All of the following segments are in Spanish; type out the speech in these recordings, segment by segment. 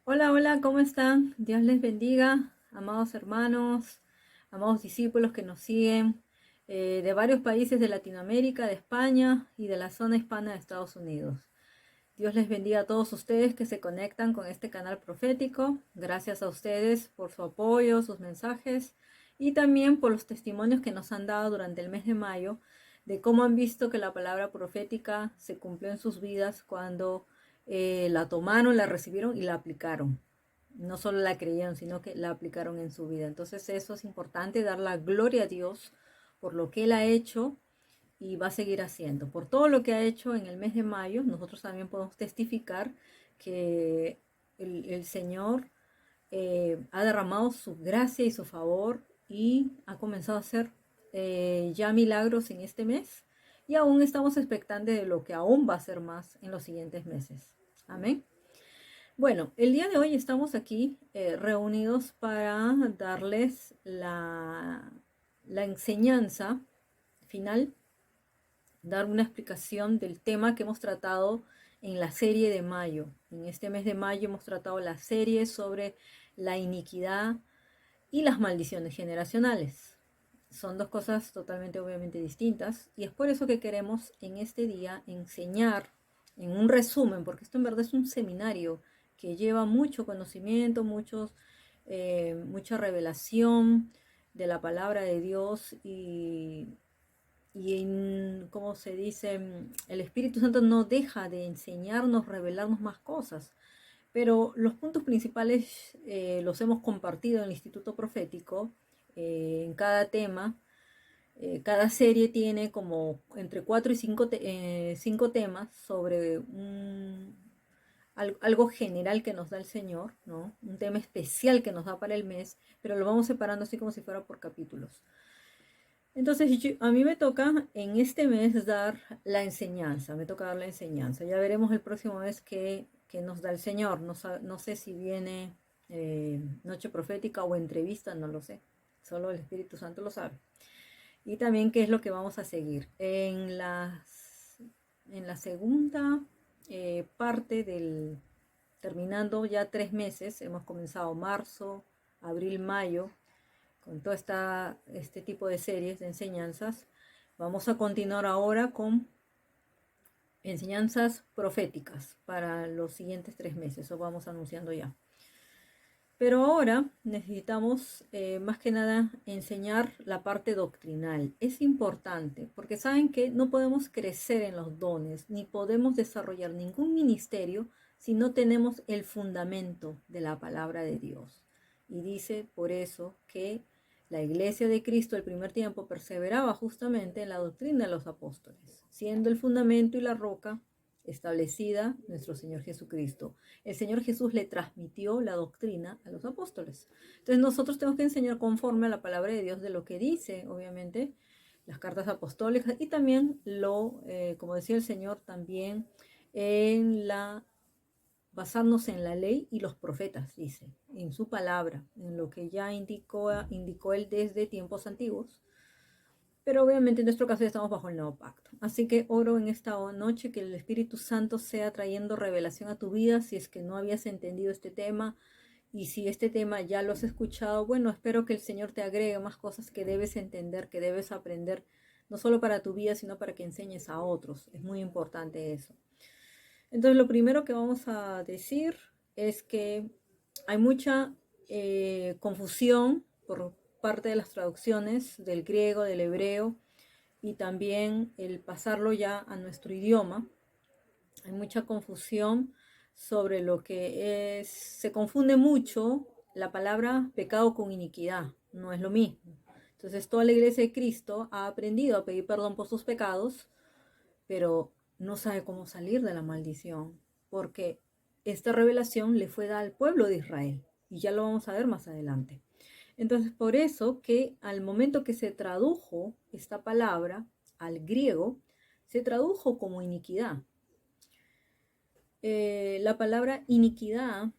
Hola, hola, ¿cómo están? Dios les bendiga, amados hermanos, amados discípulos que nos siguen de varios países de Latinoamérica, de España y de la zona hispana de Estados Unidos. Dios les bendiga a todos ustedes que se conectan con este canal profético. Gracias a ustedes por su apoyo, sus mensajes y también por los testimonios que nos han dado durante el mes de mayo de cómo han visto que la palabra profética se cumplió en sus vidas cuando la tomaron, la recibieron y la aplicaron. No solo la creyeron, sino que la aplicaron en su vida. Entonces eso es importante, dar la gloria a Dios por lo que Él ha hecho y va a seguir haciendo. Por todo lo que ha hecho en el mes de mayo, nosotros también podemos testificar que el Señor ha derramado su gracia y su favor y ha comenzado a hacer ya milagros en este mes y aún estamos expectantes de lo que aún va a ser más en los siguientes meses. Amén. Bueno, el día de hoy estamos aquí reunidos para darles la enseñanza final, dar una explicación del tema que hemos tratado en la serie de mayo. En este mes de mayo hemos tratado la serie sobre la iniquidad y las maldiciones generacionales. Son dos cosas totalmente obviamente distintas y es por eso que queremos en este día enseñar en un resumen, porque esto en verdad es un seminario que lleva mucho conocimiento, mucha revelación de la palabra de Dios como se dice, el Espíritu Santo no deja de enseñarnos, revelarnos más cosas. Pero los puntos principales los hemos compartido en el Instituto Profético, en cada tema. Cada serie tiene como entre 4 y 5 temas sobre algo general que nos da el Señor, ¿no? Un tema especial que nos da para el mes, pero lo vamos separando así como si fuera por capítulos. Entonces, a mí me toca en este mes dar la enseñanza, me toca dar la enseñanza. Ya veremos el próximo mes qué nos da el Señor. No sé si viene noche profética o entrevista, no lo sé. Solo el Espíritu Santo lo sabe. Y también qué es lo que vamos a seguir. En la segunda parte terminando ya 3 meses, hemos comenzado marzo, abril, mayo, con todo este tipo de series de enseñanzas. Vamos a continuar ahora con enseñanzas proféticas para los siguientes 3 meses. Eso vamos anunciando ya. Pero ahora necesitamos más que nada enseñar la parte doctrinal. Es importante porque saben que no podemos crecer en los dones ni podemos desarrollar ningún ministerio si no tenemos el fundamento de la palabra de Dios. Y dice por eso que la iglesia de Cristo el primer tiempo perseveraba justamente en la doctrina de los apóstoles, siendo el fundamento y la roca establecida nuestro Señor Jesucristo. El Señor Jesús le transmitió la doctrina a los apóstoles. Entonces nosotros tenemos que enseñar conforme a la palabra de Dios de lo que dice, obviamente, las cartas apostólicas y también como decía el Señor, también basarnos en la ley y los profetas, dice, en su palabra, en lo que ya indicó él desde tiempos antiguos. Pero obviamente en nuestro caso ya estamos bajo el nuevo pacto. Así que oro en esta noche que el Espíritu Santo sea trayendo revelación a tu vida si es que no habías entendido este tema y si este tema ya lo has escuchado. Bueno, espero que el Señor te agregue más cosas que debes entender, que debes aprender, no solo para tu vida, sino para que enseñes a otros. Es muy importante eso. Entonces lo primero que vamos a decir es que hay mucha confusión por parte de las traducciones del griego, del hebreo y también el pasarlo ya a nuestro idioma. Hay mucha confusión sobre lo que es, se confunde mucho la palabra pecado con iniquidad, no es lo mismo. Entonces toda la iglesia de Cristo ha aprendido a pedir perdón por sus pecados, pero no sabe cómo salir de la maldición, porque esta revelación le fue dada al pueblo de Israel, y ya lo vamos a ver más adelante. Entonces, por eso que al momento que se tradujo esta palabra al griego, se tradujo como iniquidad. La palabra iniquidad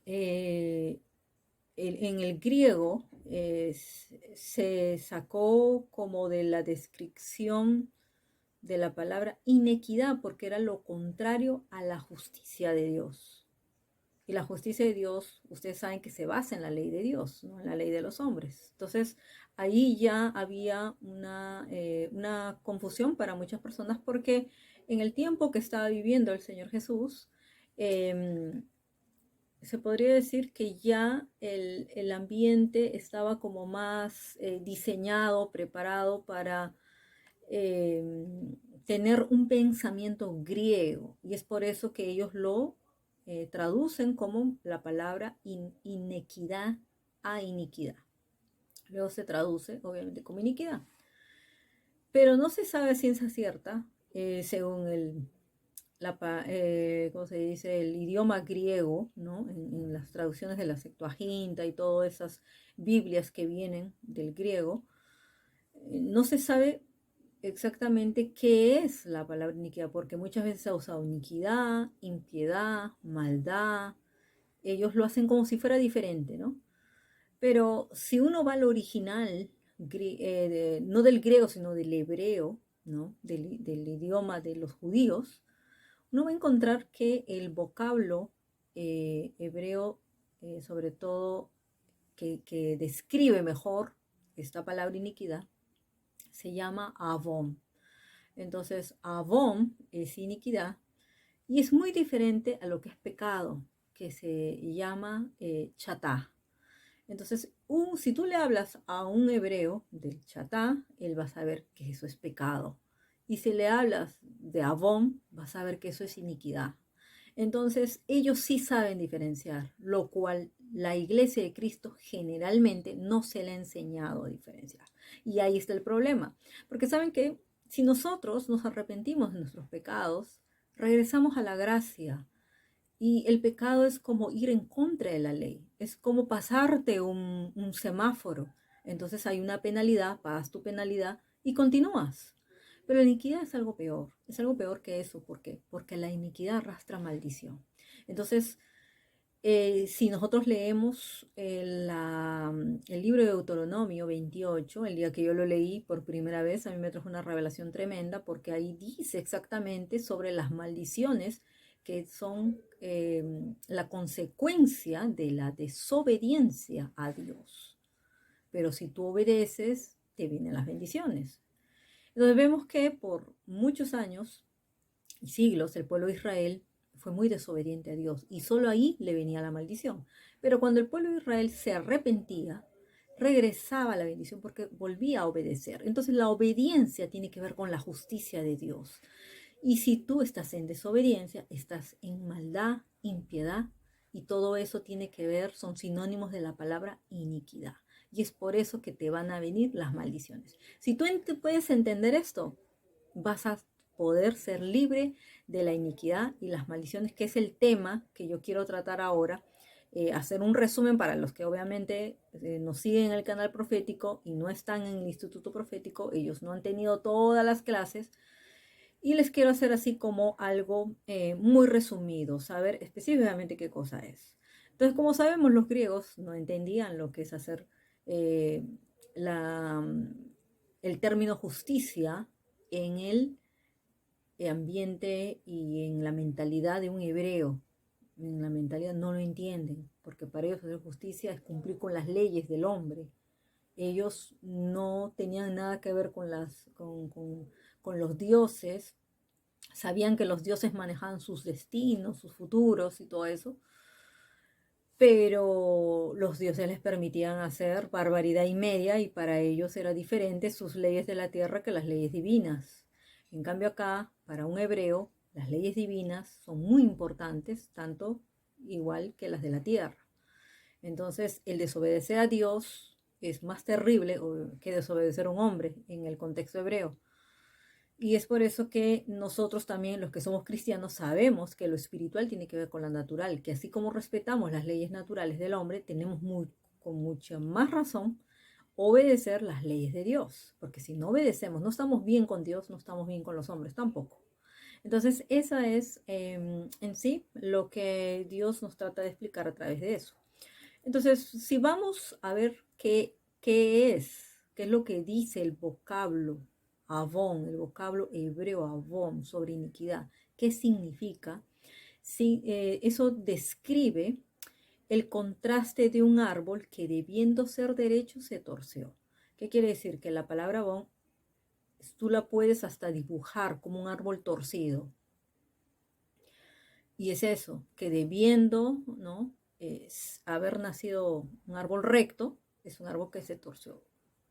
en el griego se sacó como de la descripción de la palabra inequidad, porque era lo contrario a la justicia de Dios. Y la justicia de Dios, ustedes saben que se basa en la ley de Dios, no en la ley de los hombres. Entonces, ahí ya había una confusión para muchas personas porque en el tiempo que estaba viviendo el Señor Jesús, em, se podría decir que ya el ambiente estaba como más diseñado, preparado para tener un pensamiento griego. Y es por eso que ellos lo traducen como la palabra inequidad a iniquidad. Luego se traduce, obviamente, como iniquidad. Pero no se sabe a ciencia cierta, según ¿cómo se dice? El idioma griego, ¿no? En las traducciones de la Septuaginta y todas esas Biblias que vienen del griego, no se sabe exactamente qué es la palabra iniquidad, porque muchas veces se ha usado iniquidad, impiedad, maldad. Ellos lo hacen como si fuera diferente, ¿no? Pero si uno va al original, no del griego, sino del hebreo, ¿no? Del idioma de los judíos, uno va a encontrar que el vocablo hebreo, sobre todo, que describe mejor esta palabra iniquidad, se llama avon. Entonces, avon es iniquidad y es muy diferente a lo que es pecado, que se llama chatá. Entonces, si tú le hablas a un hebreo del chatá, él va a saber que eso es pecado. Y si le hablas de avon, va a saber que eso es iniquidad. Entonces, ellos sí saben diferenciar, lo cual la iglesia de Cristo generalmente no se le ha enseñado a diferenciar. Y ahí está el problema. Porque saben que si nosotros nos arrepentimos de nuestros pecados, regresamos a la gracia. Y el pecado es como ir en contra de la ley, es como pasarte un semáforo. Entonces hay una penalidad, pagas tu penalidad y continúas. Pero la iniquidad es algo peor que eso. ¿Por qué? Porque la iniquidad arrastra maldición. Entonces, si nosotros leemos el libro de Deuteronomio 28, el día que yo lo leí por primera vez, a mí me trajo una revelación tremenda porque ahí dice exactamente sobre las maldiciones que son la consecuencia de la desobediencia a Dios. Pero si tú obedeces, te vienen las bendiciones. Entonces vemos que por muchos años y siglos el pueblo de Israel fue muy desobediente a Dios y solo ahí le venía la maldición. Pero cuando el pueblo de Israel se arrepentía, regresaba la bendición porque volvía a obedecer. Entonces la obediencia tiene que ver con la justicia de Dios. Y si tú estás en desobediencia, estás en maldad, impiedad, y todo eso tiene que ver, son sinónimos de la palabra iniquidad. Y es por eso que te van a venir las maldiciones. Si tú puedes entender esto, vas a poder ser libre de la iniquidad y las maldiciones, que es el tema que yo quiero tratar ahora. Hacer un resumen para los que obviamente nos siguen en el canal profético y no están en el Instituto Profético, ellos no han tenido todas las clases, y les quiero hacer así como algo muy resumido, saber específicamente qué cosa es. Entonces, como sabemos, los griegos no entendían lo que es hacer eh, la, el término justicia en el ambiente y en la mentalidad de un hebreo. En la mentalidad no lo entienden, porque para ellos hacer justicia es cumplir con las leyes del hombre. Ellos no tenían nada que ver con los dioses, sabían que los dioses manejaban sus destinos, sus futuros y todo eso, pero los dioses les permitían hacer barbaridad y media y para ellos era diferente sus leyes de la tierra que las leyes divinas. En cambio acá, para un hebreo, las leyes divinas son muy importantes, tanto igual que las de la tierra. Entonces, el desobedecer a Dios es más terrible que desobedecer a un hombre en el contexto hebreo. Y es por eso que nosotros también, los que somos cristianos, sabemos que lo espiritual tiene que ver con lo natural, que así como respetamos las leyes naturales del hombre, tenemos con mucha más razón obedecer las leyes de Dios, porque si no obedecemos, no estamos bien con Dios, no estamos bien con los hombres tampoco. Entonces, esa es en sí lo que Dios nos trata de explicar a través de eso. Entonces, si vamos a ver qué es lo que dice el vocablo avon, el vocablo hebreo avon sobre iniquidad, qué significa, Sí, eso describe el contraste de un árbol que debiendo ser derecho se torció. ¿Qué quiere decir? Que la palabra bon tú la puedes hasta dibujar como un árbol torcido. Y es eso, que debiendo, ¿no? Haber nacido un árbol recto, es un árbol que se torció.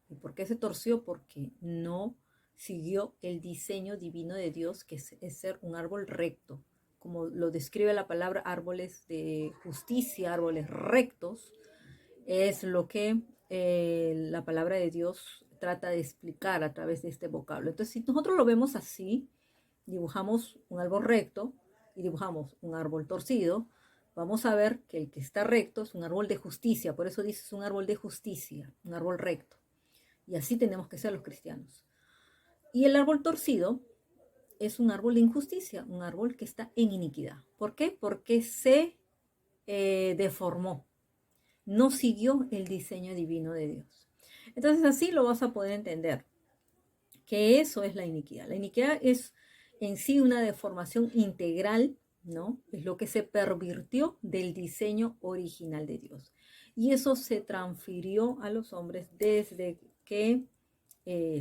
¿Y por qué se torció? Porque no siguió el diseño divino de Dios, que es ser un árbol recto. Como lo describe la palabra, árboles de justicia, árboles rectos, es lo que la palabra de Dios trata de explicar a través de este vocablo. Entonces, si nosotros lo vemos así, dibujamos un árbol recto y dibujamos un árbol torcido, vamos a ver que el que está recto es un árbol de justicia. Por eso dices un árbol de justicia, un árbol recto. Y así tenemos que ser los cristianos. Y el árbol torcido es un árbol de injusticia, un árbol que está en iniquidad. ¿Por qué? Porque se deformó, no siguió el diseño divino de Dios. Entonces así lo vas a poder entender, que eso es la iniquidad. La iniquidad es en sí una deformación integral, ¿no? Es lo que se pervirtió del diseño original de Dios. Y eso se transfirió a los hombres desde que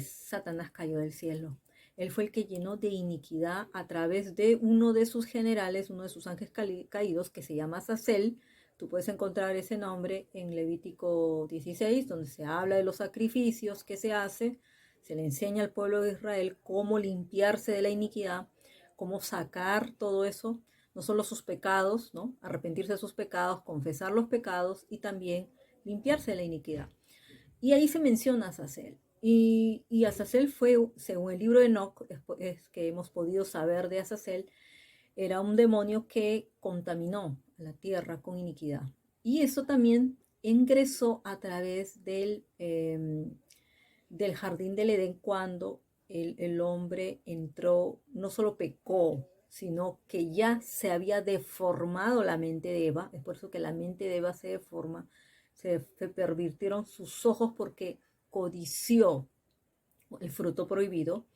Satanás cayó del cielo. Él fue el que llenó de iniquidad a través de uno de sus generales, uno de sus ángeles caídos, que se llama Azazel. Tú puedes encontrar ese nombre en Levítico 16, donde se habla de los sacrificios que se hace. Se le enseña al pueblo de Israel cómo limpiarse de la iniquidad, cómo sacar todo eso, no solo sus pecados, ¿no? Arrepentirse de sus pecados, confesar los pecados y también limpiarse de la iniquidad. Y ahí se menciona a Azazel. Y Azazel fue, según el libro de Enoch, es que hemos podido saber de Azazel, era un demonio que contaminó la tierra con iniquidad. Y eso también ingresó a través del jardín del Edén cuando el hombre entró, no solo pecó, sino que ya se había deformado la mente de Eva. Es por eso que la mente de Eva se deforma, se pervirtieron sus ojos porque codició el fruto prohibido.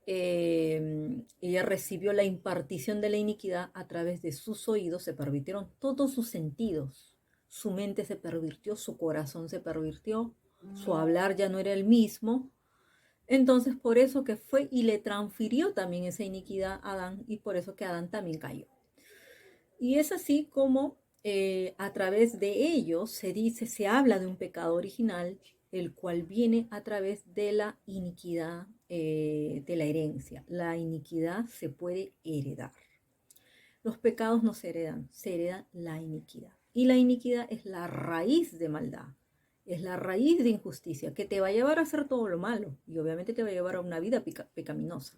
Ella recibió la impartición de la iniquidad a través de sus oídos, se pervirtieron todos sus sentidos, su mente se pervirtió, su corazón se pervirtió, su hablar ya no era el mismo. Entonces por eso que fue y le transfirió también esa iniquidad a Adán y por eso que Adán también cayó. Y es así como a través de ellos se dice, se habla de un pecado original, el cual viene a través de la iniquidad de la herencia. La iniquidad se puede heredar. Los pecados no se heredan, se hereda la iniquidad. Y la iniquidad es la raíz de maldad, es la raíz de injusticia, que te va a llevar a hacer todo lo malo y obviamente te va a llevar a una vida pecaminosa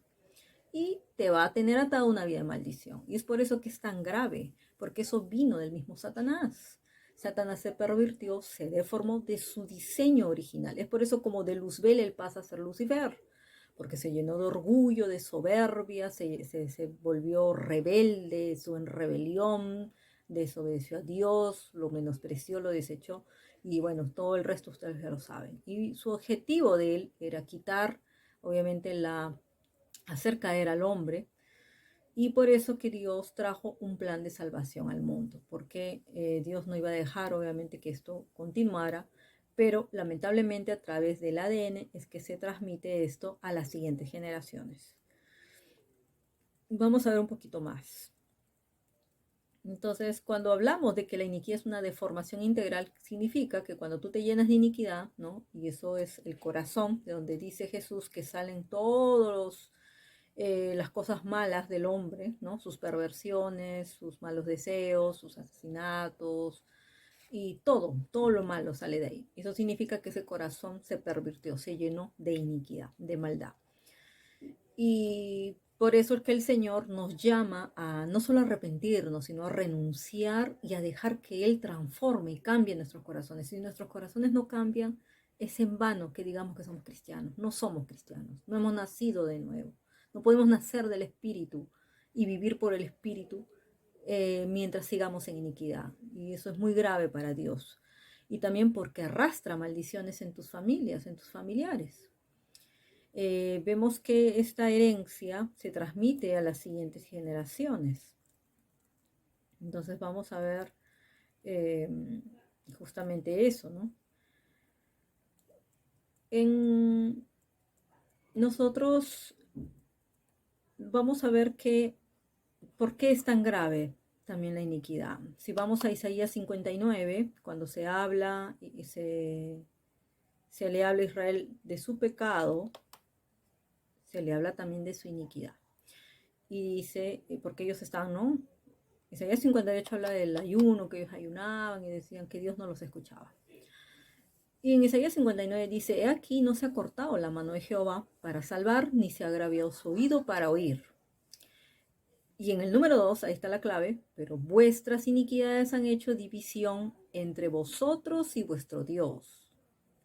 y te va a tener atado una vida de maldición. Y es por eso que es tan grave, porque eso vino del mismo Satanás. Satanás se pervirtió, se deformó de su diseño original. Es por eso como de Luzbel él pasa a ser Lucifer, porque se llenó de orgullo, de soberbia, se volvió rebelde, su en rebelión, desobedeció a Dios, lo menospreció, lo desechó, y bueno, todo el resto ustedes ya lo saben. Y su objetivo de él era quitar, obviamente, hacer caer al hombre, y por eso que Dios trajo un plan de salvación al mundo, porque Dios no iba a dejar obviamente que esto continuara, pero lamentablemente a través del ADN es que se transmite esto a las siguientes generaciones. Vamos a ver un poquito más. Entonces, cuando hablamos de que la iniquidad es una deformación integral, significa que cuando tú te llenas de iniquidad, ¿no? Y eso es el corazón, de donde dice Jesús que salen todos las cosas malas del hombre, ¿no? Sus perversiones, sus malos deseos, sus asesinatos y todo lo malo sale de ahí. Eso significa que ese corazón se pervirtió, se llenó de iniquidad, de maldad. Y por eso es que el Señor nos llama a no solo arrepentirnos, sino a renunciar y a dejar que Él transforme y cambie nuestros corazones. Si nuestros corazones no cambian, es en vano que digamos que somos cristianos. No somos cristianos, no hemos nacido de nuevo. No podemos nacer del Espíritu y vivir por el Espíritu mientras sigamos en iniquidad. Y eso es muy grave para Dios. Y también porque arrastra maldiciones en tus familias, en tus familiares. Vemos que esta herencia se transmite a las siguientes generaciones. Entonces vamos a ver eh, justamente eso, ¿no? En nosotros vamos a ver por qué es tan grave también la iniquidad. Si vamos a Isaías 59, cuando se habla y se le habla a Israel de su pecado, se le habla también de su iniquidad. Y dice, porque ellos estaban, ¿no? Isaías 58 habla del ayuno, que ellos ayunaban y decían que Dios no los escuchaba. Y en Isaías 59 dice, he aquí no se ha cortado la mano de Jehová para salvar, ni se ha agraviado su oído para oír. Y en el número 2, ahí está la clave, pero vuestras iniquidades han hecho división entre vosotros y vuestro Dios.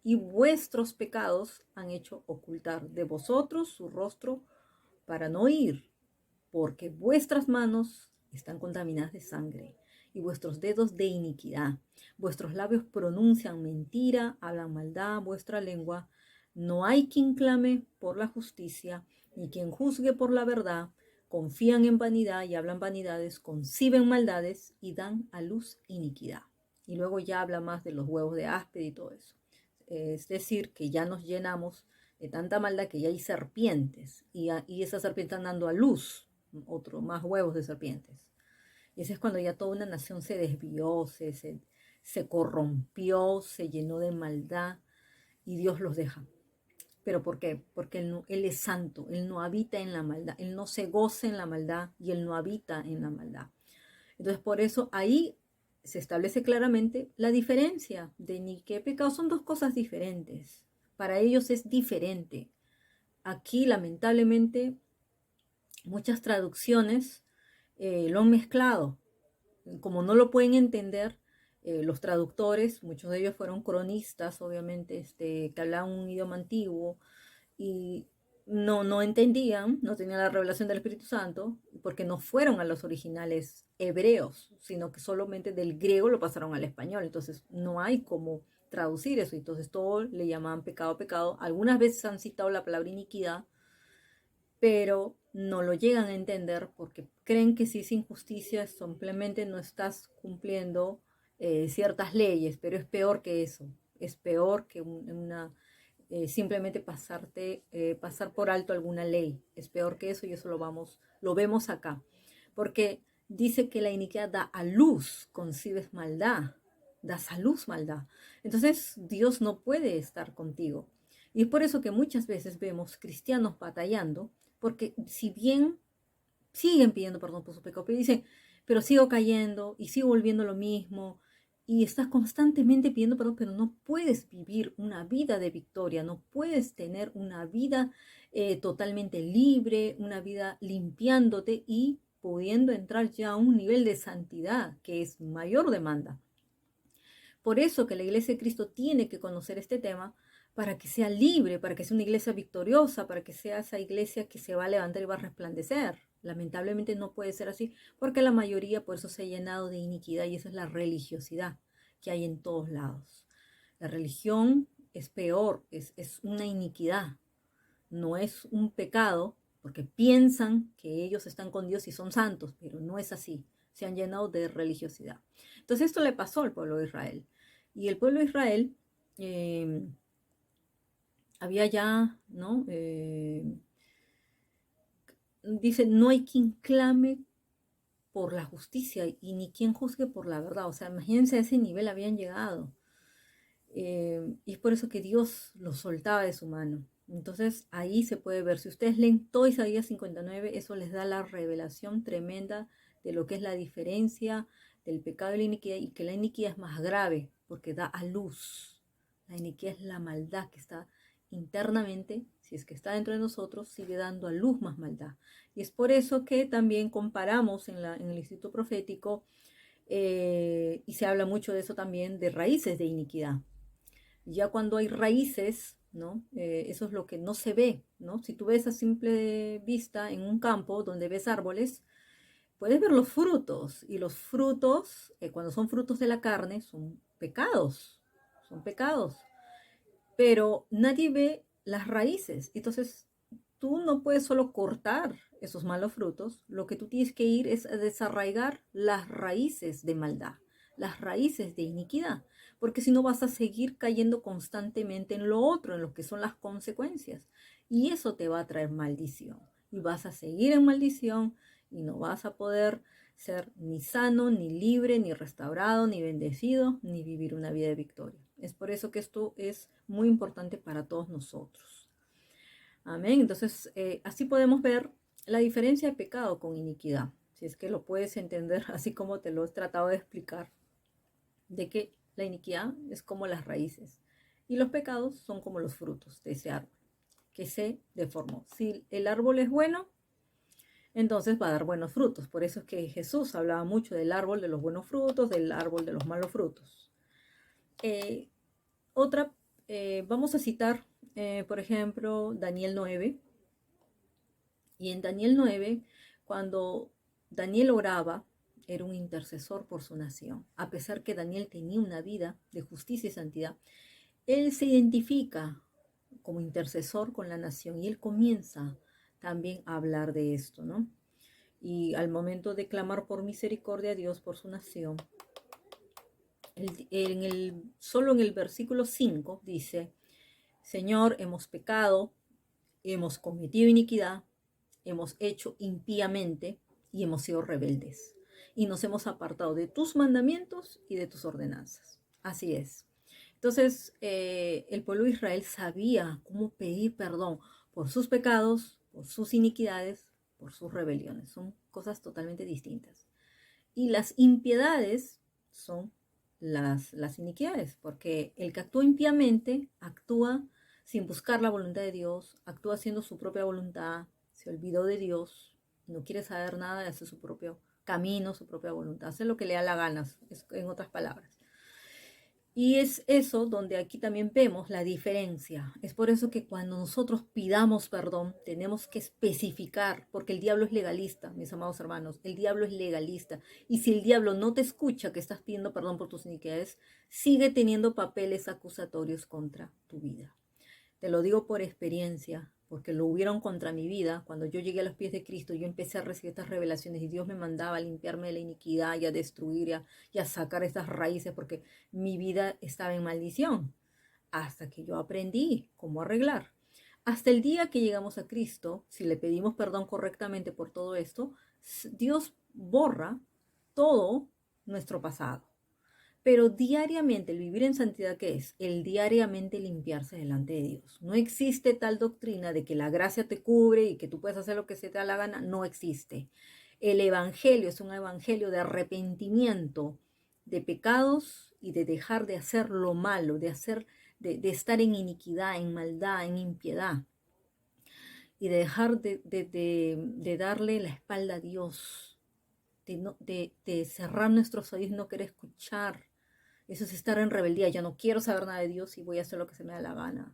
Y vuestros pecados han hecho ocultar de vosotros su rostro para no oír, porque vuestras manos están contaminadas de sangre y vuestros dedos de iniquidad. Vuestros labios pronuncian mentira, hablan maldad, vuestra lengua. No hay quien clame por la justicia, ni quien juzgue por la verdad. Confían en vanidad y hablan vanidades, conciben maldades y dan a luz iniquidad. Y luego ya habla más de los huevos de áspid y todo eso. Es decir, que ya nos llenamos de tanta maldad que ya hay serpientes y esas serpientes están dando a luz más huevos de serpientes. Y ese es cuando ya toda una nación se desvió, se corrompió, se llenó de maldad y Dios los deja. ¿Pero por qué? Porque él es santo, Él no habita en la maldad, Él no se goza en la maldad y Él no habita en la maldad. Entonces por eso ahí se establece claramente la diferencia de iniquidad y pecado. Son dos cosas diferentes. Para ellos es diferente. Aquí lamentablemente muchas traducciones lo han mezclado. Como no lo pueden entender, los traductores, muchos de ellos fueron cronistas, obviamente, que hablaban un idioma antiguo y no entendían, no tenían la revelación del Espíritu Santo, porque no fueron a los originales hebreos, sino que solamente del griego lo pasaron al español. Entonces no hay cómo traducir eso. Entonces todo le llamaban pecado, pecado. Algunas veces han citado la palabra iniquidad, pero no lo llegan a entender porque creen que si es injusticia simplemente no estás cumpliendo ciertas leyes, pero es peor que eso, es peor que simplemente pasar por alto alguna ley, es peor que eso y eso lo vemos acá, porque dice que la iniquidad da a luz, concibes maldad, das a luz maldad, entonces Dios no puede estar contigo. Y es por eso que muchas veces vemos cristianos batallando, porque si bien siguen pidiendo perdón por su pecado, pero dicen, pero sigo cayendo y sigo volviendo lo mismo, y estás constantemente pidiendo perdón, pero no puedes vivir una vida de victoria, no puedes tener una vida totalmente libre, una vida limpiándote y pudiendo entrar ya a un nivel de santidad que es mayor demanda. Por eso que la Iglesia de Cristo tiene que conocer este tema para que sea libre, para que sea una iglesia victoriosa, para que sea esa iglesia que se va a levantar y va a resplandecer. Lamentablemente no puede ser así porque la mayoría por eso se ha llenado de iniquidad y esa es la religiosidad que hay en todos lados. La religión es peor, es una iniquidad, no es un pecado porque piensan que ellos están con Dios y son santos, pero no es así. Se han llenado de religiosidad. Entonces esto le pasó al pueblo de Israel. Y el pueblo de Israel había ya, ¿no? Dice, no hay quien clame por la justicia y ni quien juzgue por la verdad. O sea, imagínense a ese nivel habían llegado. Y es por eso que Dios los soltaba de su mano. Entonces ahí se puede ver, si ustedes leen todo Isaías 59, eso les da la revelación tremenda de lo que es la diferencia del pecado y la iniquidad, y que la iniquidad es más grave porque da a luz. La iniquidad es la maldad que está internamente, si es que está dentro de nosotros, sigue dando a luz más maldad. Y es por eso que también comparamos en el Instituto Profético, y se habla mucho de eso también, de raíces de iniquidad. Ya cuando hay raíces, ¿no? Eso es lo que no se ve, ¿no? Si tú ves a simple vista en un campo donde ves árboles, puedes ver los frutos, y los frutos, cuando son frutos de la carne, son pecados, pero nadie ve las raíces. Entonces, tú no puedes solo cortar esos malos frutos, lo que tú tienes que ir es a desarraigar las raíces de maldad, las raíces de iniquidad, porque si no vas a seguir cayendo constantemente en lo otro, en lo que son las consecuencias, y eso te va a traer maldición, y vas a seguir en maldición y no vas a poder ser ni sano, ni libre, ni restaurado, ni bendecido, ni vivir una vida de victoria. Es por eso que esto es muy importante para todos nosotros. Amén. Entonces, así podemos ver la diferencia de pecado con iniquidad, si es que lo puedes entender así como te lo he tratado de explicar, de que la iniquidad es como las raíces y los pecados son como los frutos de ese árbol que se deformó. Si el árbol es bueno, entonces va a dar buenos frutos. Por eso es que Jesús hablaba mucho del árbol de los buenos frutos, del árbol de los malos frutos. Eh, otra, vamos a citar, por ejemplo, Daniel 9. Y en Daniel 9, cuando Daniel oraba, era un intercesor por su nación. A pesar que Daniel tenía una vida de justicia y santidad, él se identifica como intercesor con la nación y él comienza también a hablar de esto, ¿no? Y al momento de clamar por misericordia a Dios por su nación, solo en el versículo 5 dice, Señor, hemos pecado, hemos cometido iniquidad, hemos hecho impíamente y hemos sido rebeldes. Y nos hemos apartado de tus mandamientos y de tus ordenanzas. Así es. Entonces, el pueblo de Israel sabía cómo pedir perdón por sus pecados, por sus iniquidades, por sus rebeliones. Son cosas totalmente distintas. Y las impiedades son las iniquidades, porque el que actúa impíamente actúa sin buscar la voluntad de Dios, actúa haciendo su propia voluntad, se olvidó de Dios, no quiere saber nada de hacer su propio camino, su propia voluntad, hace lo que le da la gana, en otras palabras. Y es eso donde aquí también vemos la diferencia. Es por eso que cuando nosotros pidamos perdón, tenemos que especificar, porque el diablo es legalista, mis amados hermanos, el diablo es legalista. Y si el diablo no te escucha que estás pidiendo perdón por tus iniquidades, sigue teniendo papeles acusatorios contra tu vida. Te lo digo por experiencia, porque lo hubieron contra mi vida. Cuando yo llegué a los pies de Cristo, yo empecé a recibir estas revelaciones y Dios me mandaba a limpiarme de la iniquidad y a destruir y a sacar estas raíces porque mi vida estaba en maldición. Hasta que yo aprendí cómo arreglar. Hasta el día que llegamos a Cristo, si le pedimos perdón correctamente por todo esto, Dios borra todo nuestro pasado. Pero diariamente, el vivir en santidad, ¿qué es? El diariamente limpiarse delante de Dios. No existe tal doctrina de que la gracia te cubre y que tú puedes hacer lo que se te da la gana. No existe. El evangelio es un evangelio de arrepentimiento de pecados y de dejar de hacer lo malo, de estar en iniquidad, en maldad, en impiedad. Y de dejar de darle la espalda a Dios, de cerrar nuestros oídos y no querer escuchar. Eso es estar en rebeldía. Ya no quiero saber nada de Dios y voy a hacer lo que se me da la gana.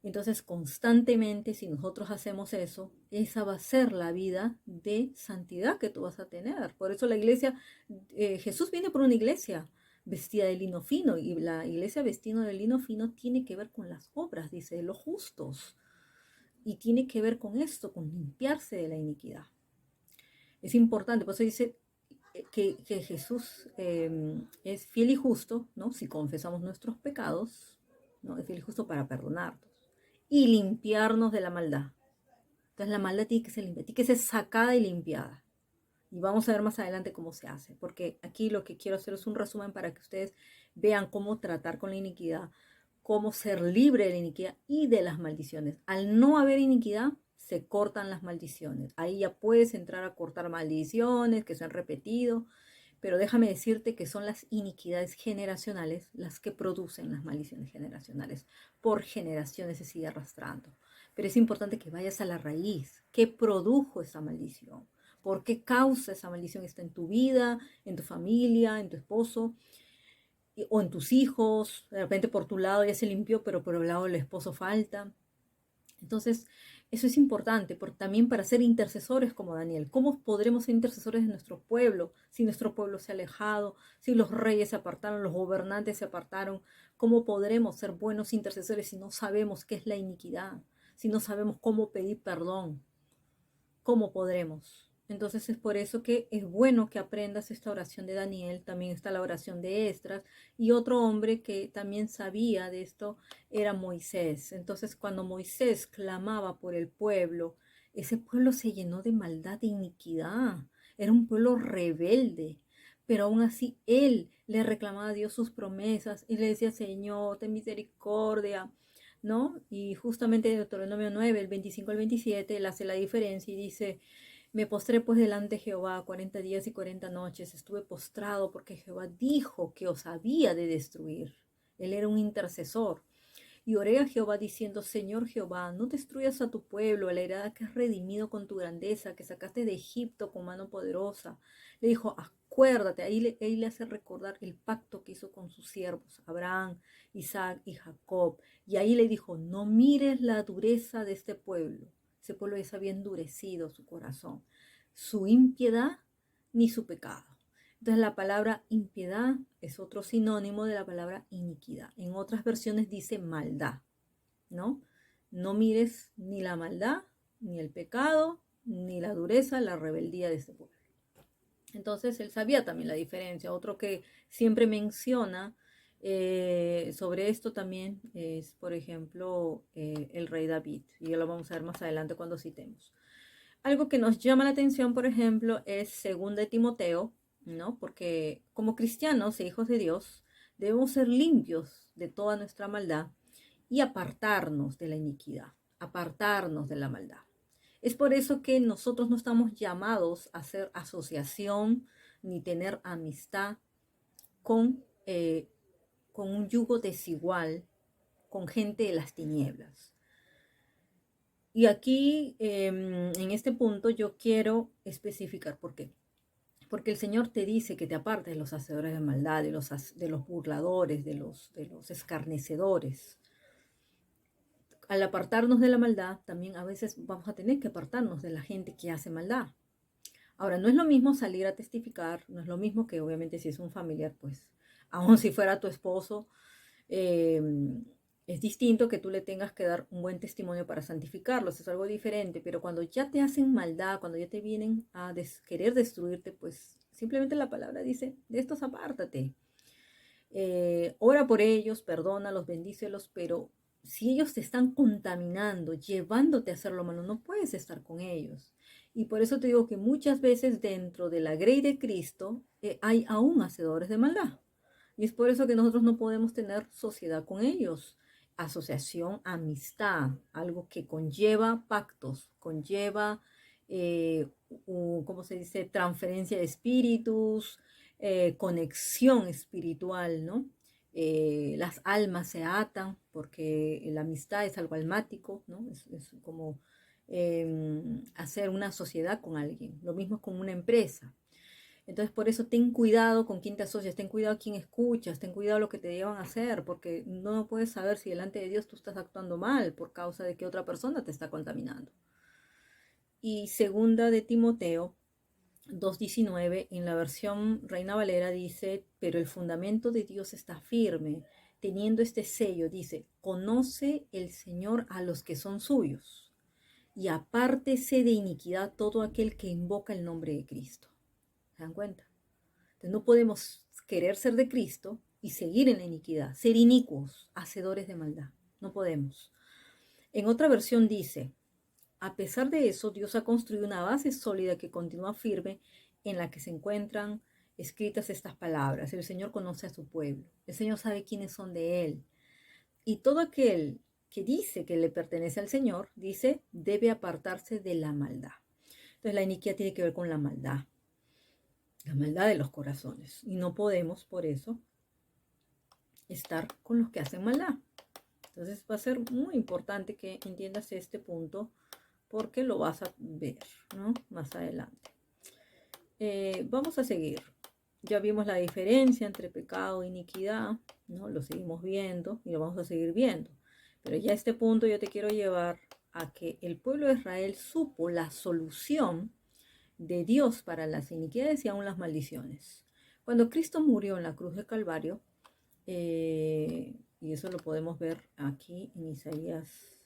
Entonces, constantemente, si nosotros hacemos eso, esa va a ser la vida de santidad que tú vas a tener. Por eso la iglesia, Jesús viene por una iglesia vestida de lino fino, y la iglesia vestida de lino fino tiene que ver con las obras, dice, de los justos. Y tiene que ver con esto, con limpiarse de la iniquidad. Es importante, por eso dice, que Jesús es fiel y justo, ¿no? Si confesamos nuestros pecados, ¿no? Es fiel y justo para perdonarnos y limpiarnos de la maldad. Entonces la maldad tiene que ser limpia, tiene que ser sacada y limpiada. Y vamos a ver más adelante cómo se hace, porque aquí lo que quiero hacer es un resumen para que ustedes vean cómo tratar con la iniquidad, cómo ser libre de la iniquidad y de las maldiciones. Al no haber iniquidad, se cortan las maldiciones. Ahí ya puedes entrar a cortar maldiciones que se han repetido, pero déjame decirte que son las iniquidades generacionales las que producen las maldiciones generacionales. Por generaciones se sigue arrastrando. Pero es importante que vayas a la raíz. ¿Qué produjo esa maldición? ¿Por qué causa esa maldición? Está en tu vida, en tu familia, en tu esposo o en tus hijos. De repente por tu lado ya se limpió, pero por el lado del esposo falta. Entonces, eso es importante también para ser intercesores como Daniel. ¿Cómo podremos ser intercesores de nuestro pueblo si nuestro pueblo se ha alejado, si los reyes se apartaron, los gobernantes se apartaron? ¿Cómo podremos ser buenos intercesores si no sabemos qué es la iniquidad, si no sabemos cómo pedir perdón? ¿cómo podremos? Entonces es por eso que es bueno que aprendas esta oración de Daniel. También está la oración de Esdras, y otro hombre que también sabía de esto era Moisés. Entonces cuando Moisés clamaba por el pueblo, ese pueblo se llenó de maldad e iniquidad. Era un pueblo rebelde. Pero aún así él le reclamaba a Dios sus promesas y le decía: Señor, ten misericordia, ¿no? Y justamente en Deuteronomio 9, el 25 al 27, él hace la diferencia y dice: me postré pues delante de Jehová 40 días y 40 noches. Estuve postrado porque Jehová dijo que os había de destruir. Él era un intercesor. Y oré a Jehová diciendo: Señor Jehová, no destruyas a tu pueblo, a la heredad que has redimido con tu grandeza, que sacaste de Egipto con mano poderosa. Le dijo: acuérdate, ahí le hace recordar el pacto que hizo con sus siervos, Abraham, Isaac y Jacob. Y ahí le dijo: no mires la dureza de este pueblo. Ese pueblo ya se había endurecido su corazón, su impiedad ni su pecado. Entonces la palabra impiedad es otro sinónimo de la palabra iniquidad. En otras versiones dice maldad, ¿no? No mires ni la maldad, ni el pecado, ni la dureza, la rebeldía de este pueblo. Entonces él sabía también la diferencia. Otro que siempre menciona sobre esto también es, por ejemplo, el rey David. Y ya lo vamos a ver más adelante cuando citemos. Algo que nos llama la atención, por ejemplo, es 2 de Timoteo, ¿no? Porque como cristianos e hijos de Dios, debemos ser limpios de toda nuestra maldad y apartarnos de la iniquidad, apartarnos de la maldad. Es por eso que nosotros no estamos llamados a hacer asociación ni tener amistad con, con un yugo desigual, con gente de las tinieblas. Y aquí, en este punto, yo quiero especificar por qué. Porque el Señor te dice que te apartes de los hacedores de maldad, de los burladores, de los escarnecedores. Al apartarnos de la maldad, también a veces vamos a tener que apartarnos de la gente que hace maldad. Ahora, no es lo mismo salir a testificar, no es lo mismo que obviamente si es un familiar, pues, aun si fuera tu esposo, eh, es distinto que tú le tengas que dar un buen testimonio para santificarlos, es algo diferente, pero cuando ya te hacen maldad, cuando ya te vienen a querer destruirte, pues simplemente la palabra dice: de estos apártate. Ora por ellos, perdónalos, bendícelos, pero si ellos te están contaminando, llevándote a hacer lo malo, no puedes estar con ellos. Y por eso te digo que muchas veces dentro de la grey de Cristo hay aún hacedores de maldad. Y es por eso que nosotros no podemos tener sociedad con ellos. Asociación, amistad, algo que conlleva pactos, conlleva, ¿cómo se dice?, transferencia de espíritus, conexión espiritual, ¿no? Las almas se atan porque la amistad es algo almático, ¿no? Es como hacer una sociedad con alguien. Lo mismo es con una empresa. Entonces, por eso ten cuidado con quién te asocias, ten cuidado quién escuchas, ten cuidado lo que te llevan a hacer, porque no puedes saber si delante de Dios tú estás actuando mal por causa de que otra persona te está contaminando. Y 2 de Timoteo 2:19, en la versión Reina Valera dice: pero el fundamento de Dios está firme, teniendo este sello, dice: conoce el Señor a los que son suyos, y apártese de iniquidad todo aquel que invoca el nombre de Cristo. ¿Se dan cuenta? Entonces no podemos querer ser de Cristo y seguir en la iniquidad, ser inicuos, hacedores de maldad. No podemos. En otra versión dice: a pesar de eso, Dios ha construido una base sólida que continúa firme, en la que se encuentran escritas estas palabras: el Señor conoce a su pueblo, el Señor sabe quiénes son de Él. Y todo aquel que dice que le pertenece al Señor, dice, debe apartarse de la maldad. Entonces la iniquidad tiene que ver con la maldad de los corazones. Y no podemos, por eso, estar con los que hacen maldad. Entonces va a ser muy importante que entiendas este punto, porque lo vas a ver, ¿no?, más adelante. Vamos a seguir. Ya vimos la diferencia entre pecado e iniquidad, ¿no? Lo seguimos viendo y lo vamos a seguir viendo. Pero ya a este punto yo te quiero llevar a que el pueblo de Israel supo la solución de Dios para las iniquidades y aún las maldiciones. Cuando Cristo murió en la cruz de Calvario, y eso lo podemos ver aquí en Isaías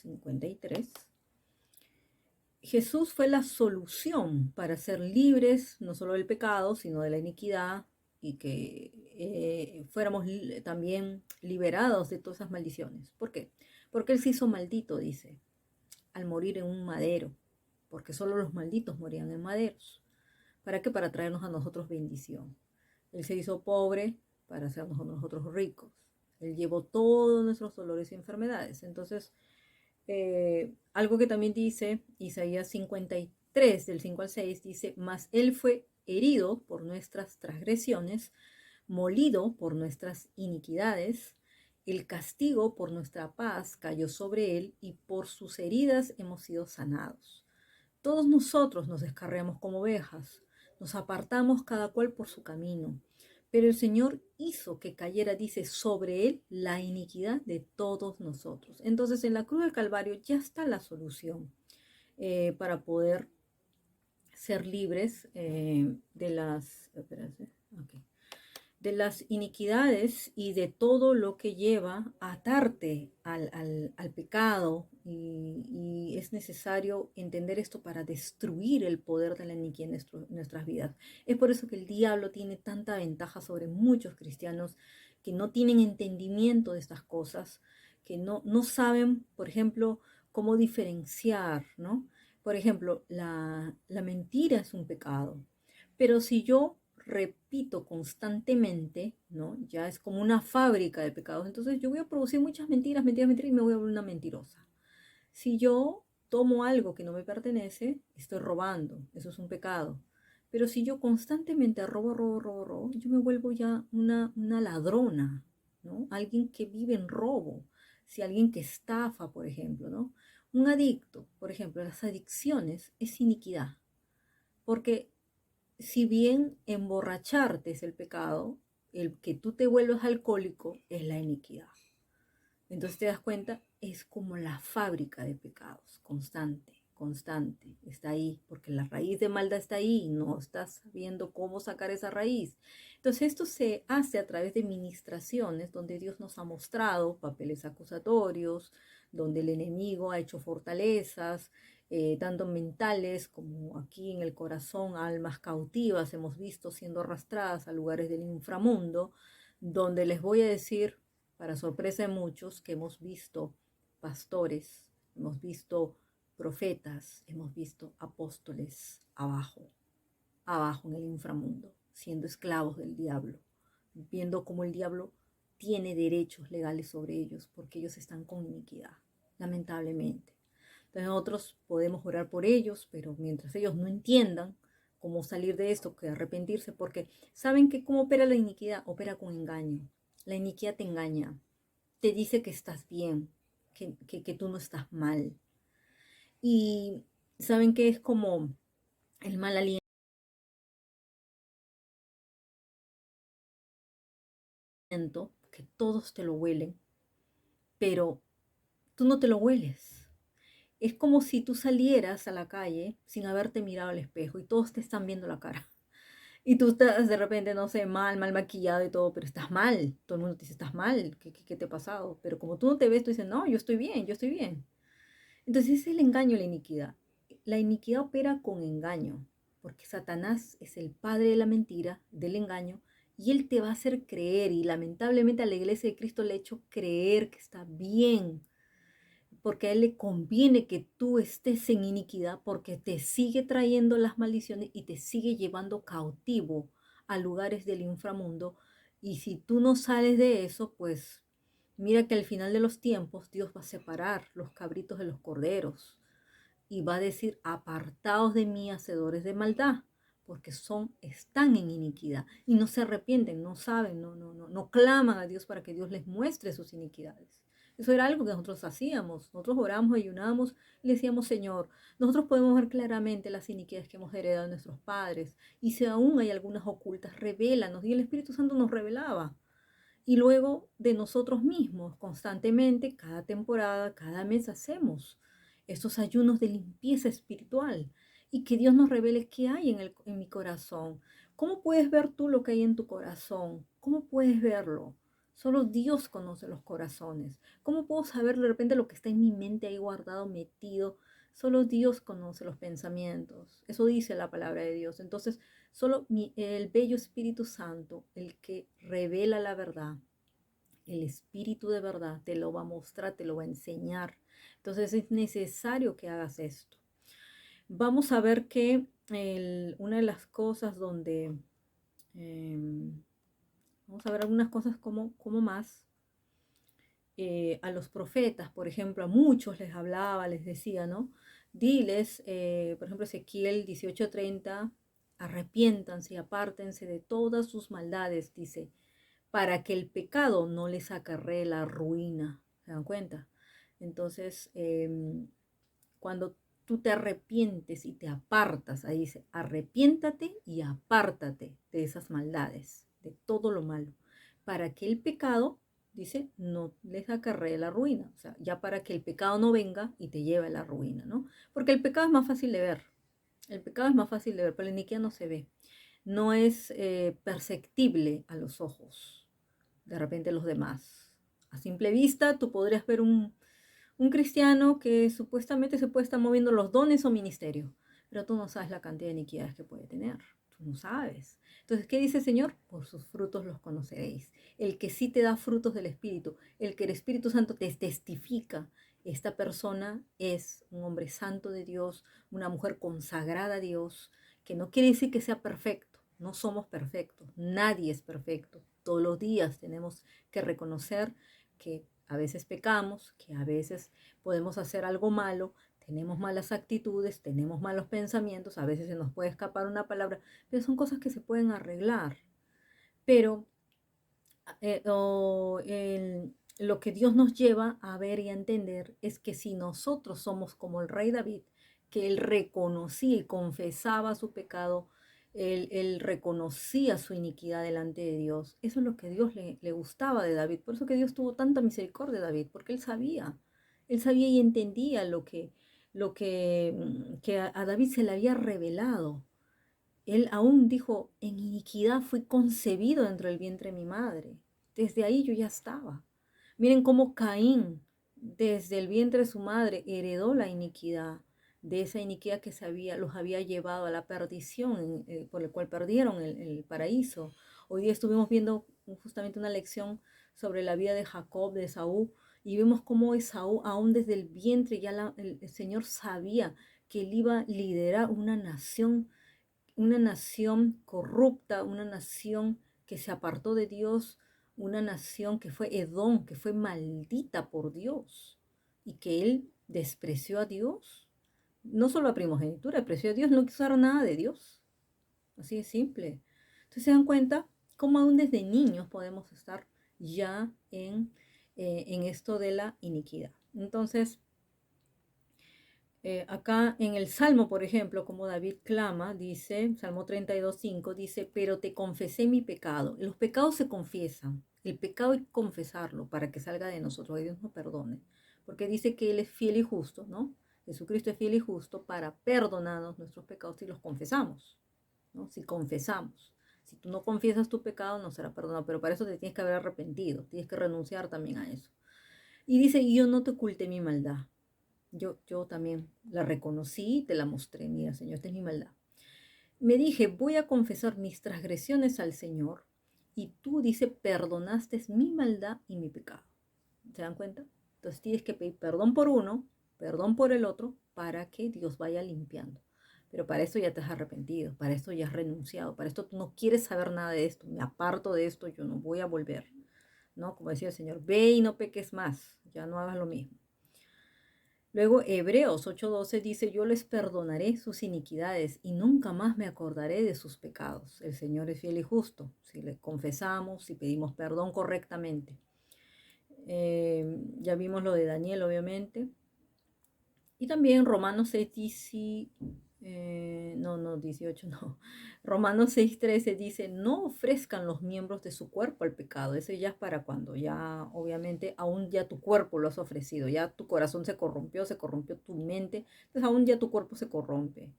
53, Jesús fue la solución para ser libres no solo del pecado, sino de la iniquidad y que fuéramos también liberados de todas esas maldiciones. ¿Por qué? Porque Él se hizo maldito, dice, al morir en un madero, porque solo los malditos morían en maderos. ¿Para qué? Para traernos a nosotros bendición. Él se hizo pobre para hacernos a nosotros ricos. Él llevó todos nuestros dolores y enfermedades. Entonces, algo que también dice Isaías 53, del 5 al 6, dice, mas Él fue herido por nuestras transgresiones, molido por nuestras iniquidades, el castigo por nuestra paz cayó sobre Él y por sus heridas hemos sido sanados. Todos nosotros nos descarriamos como ovejas, nos apartamos cada cual por su camino, pero el Señor hizo que cayera, dice, sobre Él la iniquidad de todos nosotros. Entonces en la cruz del Calvario ya está la solución para poder ser libres de las... Espérense, okay, de las iniquidades y de todo lo que lleva a atarte al pecado. Y es necesario entender esto para destruir el poder de la iniquidad en nuestras vidas. Es por eso que el diablo tiene tanta ventaja sobre muchos cristianos que no tienen entendimiento de estas cosas, que no saben, por ejemplo, cómo diferenciar, ¿no? Por ejemplo, la mentira es un pecado, pero si yo repito constantemente, ¿no? Ya es como una fábrica de pecados. Entonces yo voy a producir muchas mentiras, mentiras, mentiras y me voy a volver una mentirosa. Si yo tomo algo que no me pertenece, estoy robando. Eso es un pecado. Pero si yo constantemente robo, robo, robo, robo, yo me vuelvo ya una ladrona, ¿no? Alguien que vive en robo. Si alguien que estafa, por ejemplo, ¿no? Un adicto, por ejemplo, las adicciones es iniquidad. Porque si bien emborracharte es el pecado, el que tú te vuelvas alcohólico es la iniquidad. Entonces te das cuenta, es como la fábrica de pecados, constante, constante, está ahí, porque la raíz de maldad está ahí y no estás viendo cómo sacar esa raíz. Entonces esto se hace a través de ministraciones donde Dios nos ha mostrado papeles acusatorios, donde el enemigo ha hecho fortalezas, tanto mentales como aquí en el corazón, almas cautivas hemos visto siendo arrastradas a lugares del inframundo, donde les voy a decir, para sorpresa de muchos, que hemos visto pastores, hemos visto profetas, hemos visto apóstoles abajo, abajo en el inframundo, siendo esclavos del diablo, viendo cómo el diablo tiene derechos legales sobre ellos, porque ellos están con iniquidad, lamentablemente. Entonces nosotros podemos orar por ellos, pero mientras ellos no entiendan cómo salir de esto, que arrepentirse, porque saben que cómo opera la iniquidad, opera con engaño. La iniquidad te engaña, te dice que estás bien, que tú no estás mal. Y saben que es como el mal aliento, que todos te lo huelen, pero tú no te lo hueles. Es como si tú salieras a la calle sin haberte mirado al espejo y todos te están viendo la cara. Y tú estás de repente, no sé, mal maquillado y todo, pero estás mal. Todo el mundo te dice, estás mal, ¿qué te ha pasado? Pero como tú no te ves, tú dices, no, yo estoy bien, yo estoy bien. Entonces es el engaño, la iniquidad. La iniquidad opera con engaño, porque Satanás es el padre de la mentira, del engaño, y él te va a hacer creer, y lamentablemente a la iglesia de Cristo le ha hecho creer que está bien, porque a él le conviene que tú estés en iniquidad, porque te sigue trayendo las maldiciones y te sigue llevando cautivo a lugares del inframundo. Y si tú no sales de eso, pues mira que al final de los tiempos Dios va a separar los cabritos de los corderos y va a decir, apartaos de mí, hacedores de maldad, porque están en iniquidad y no se arrepienten, no saben, no claman a Dios para que Dios les muestre sus iniquidades. Eso era algo que nosotros hacíamos. Nosotros oramos, ayunábamos y le decíamos, Señor, nosotros podemos ver claramente las iniquidades que hemos heredado de nuestros padres. Y si aún hay algunas ocultas, revélanos. Y el Espíritu Santo nos revelaba. Y luego de nosotros mismos, constantemente, cada temporada, cada mes hacemos estos ayunos de limpieza espiritual y que Dios nos revele qué hay en mi corazón. ¿Cómo puedes ver tú lo que hay en tu corazón? ¿Cómo puedes verlo? Solo Dios conoce los corazones. ¿Cómo puedo saber de repente lo que está en mi mente ahí guardado, metido? Solo Dios conoce los pensamientos. Eso dice la palabra de Dios. Entonces, solo el bello Espíritu Santo, el que revela la verdad, el Espíritu de verdad, te lo va a mostrar, te lo va a enseñar. Entonces, es necesario que hagas esto. Vamos a ver que una de las cosas donde... vamos a ver algunas cosas como más. A los profetas, por ejemplo, a muchos les hablaba, les decía, ¿no? Diles, por ejemplo, Ezequiel 18:30, arrepiéntanse y apártense de todas sus maldades, dice, para que el pecado no les acarree la ruina. ¿Se dan cuenta? Entonces, cuando tú te arrepientes y te apartas, ahí dice, arrepiéntate y apártate de esas maldades, de todo lo malo, para que el pecado, dice, no les acarree la ruina. O sea, ya para que el pecado no venga y te lleve a la ruina, ¿no? Porque el pecado es más fácil de ver. El pecado es más fácil de ver, pero la iniquidad no se ve. No es perceptible a los ojos, de repente los demás. A simple vista, tú podrías ver un cristiano que supuestamente se puede estar moviendo los dones o ministerio, pero tú no sabes la cantidad de iniquidades que puede tener. Tú no sabes. Entonces, ¿qué dice el Señor? Por sus frutos los conoceréis. El que sí te da frutos del Espíritu, el que el Espíritu Santo te testifica, esta persona es un hombre santo de Dios, una mujer consagrada a Dios, que no quiere decir que sea perfecto. No somos perfectos, nadie es perfecto. Todos los días tenemos que reconocer que a veces pecamos, que a veces podemos hacer algo malo, tenemos malas actitudes, tenemos malos pensamientos, a veces se nos puede escapar una palabra, pero son cosas que se pueden arreglar. Pero lo que Dios nos lleva a ver y a entender es que si nosotros somos como el rey David, que él reconocía y confesaba su pecado, él reconocía su iniquidad delante de Dios. Eso es lo que Dios le gustaba de David. Por eso que Dios tuvo tanta misericordia de David, porque él sabía y entendía que a David se le había revelado. Él aún dijo, en iniquidad fui concebido dentro del vientre de mi madre. Desde ahí yo ya estaba. Miren cómo Caín, desde el vientre de su madre, heredó la iniquidad, de esa iniquidad que los había llevado a la perdición, por el cual perdieron el paraíso. Hoy día estuvimos viendo justamente una lección sobre la vida de Jacob, de Esaú, y vemos cómo Esaú, aún desde el vientre, ya el Señor sabía que él iba a liderar una nación corrupta, una nación que se apartó de Dios, una nación que fue Edom, que fue maldita por Dios y que él despreció a Dios. No solo a primogenitura, despreció a Dios, no quiso saber nada de Dios. Así de simple. Entonces se dan cuenta cómo aún desde niños podemos estar ya en esto de la iniquidad. Entonces, acá en el Salmo, por ejemplo, como David clama, dice, Salmo 32:5, dice, pero te confesé mi pecado. Los pecados se confiesan. El pecado hay que confesarlo para que salga de nosotros, que Dios nos perdone. Porque dice que Él es fiel y justo, ¿no? Jesucristo es fiel y justo para perdonarnos nuestros pecados si los confesamos, ¿no? Si confesamos. Si tú no confiesas tu pecado, no será perdonado. Pero para eso te tienes que haber arrepentido. Tienes que renunciar también a eso. Y dice, y yo no te oculté mi maldad. Yo también la reconocí y te la mostré. Mira, Señor, esta es mi maldad. Me dije, voy a confesar mis transgresiones al Señor. Y tú, dice, perdonaste mi maldad y mi pecado. ¿Se dan cuenta? Entonces tienes que pedir perdón por uno, perdón por el otro, para que Dios vaya limpiando. Pero para esto ya te has arrepentido, para esto ya has renunciado, para esto tú no quieres saber nada de esto. Me aparto de esto, yo no voy a volver. ¿No? Como decía el Señor, ve y no peques más, ya no hagas lo mismo. Luego Hebreos 8:12 dice, yo les perdonaré sus iniquidades y nunca más me acordaré de sus pecados. El Señor es fiel y justo, si le confesamos, si pedimos perdón correctamente. Ya vimos lo de Daniel, obviamente. Y también Romanos 6, no, 18, no. Romanos 6:13 dice, no ofrezcan los miembros de su cuerpo al pecado. Eso ya es para cuando ya, obviamente, aún ya tu cuerpo lo has ofrecido. Ya tu corazón se corrompió tu mente. Entonces aún ya tu cuerpo se corrompe.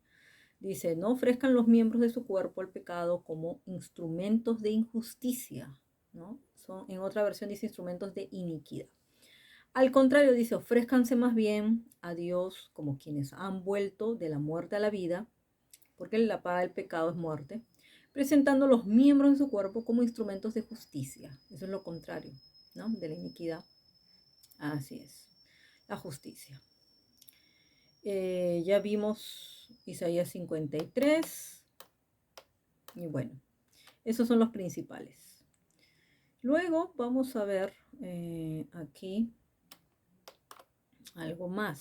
Dice, no ofrezcan los miembros de su cuerpo al pecado como instrumentos de injusticia, ¿no? En otra versión dice instrumentos de iniquidad. Al contrario, dice, ofrézcanse más bien a Dios como quienes han vuelto de la muerte a la vida, porque la paga del pecado es muerte, presentando los miembros de su cuerpo como instrumentos de justicia. Eso es lo contrario, ¿no? De la iniquidad. Así es, la justicia. Ya vimos Isaías 53. Y bueno, esos son los principales. Luego vamos a ver aquí algo más.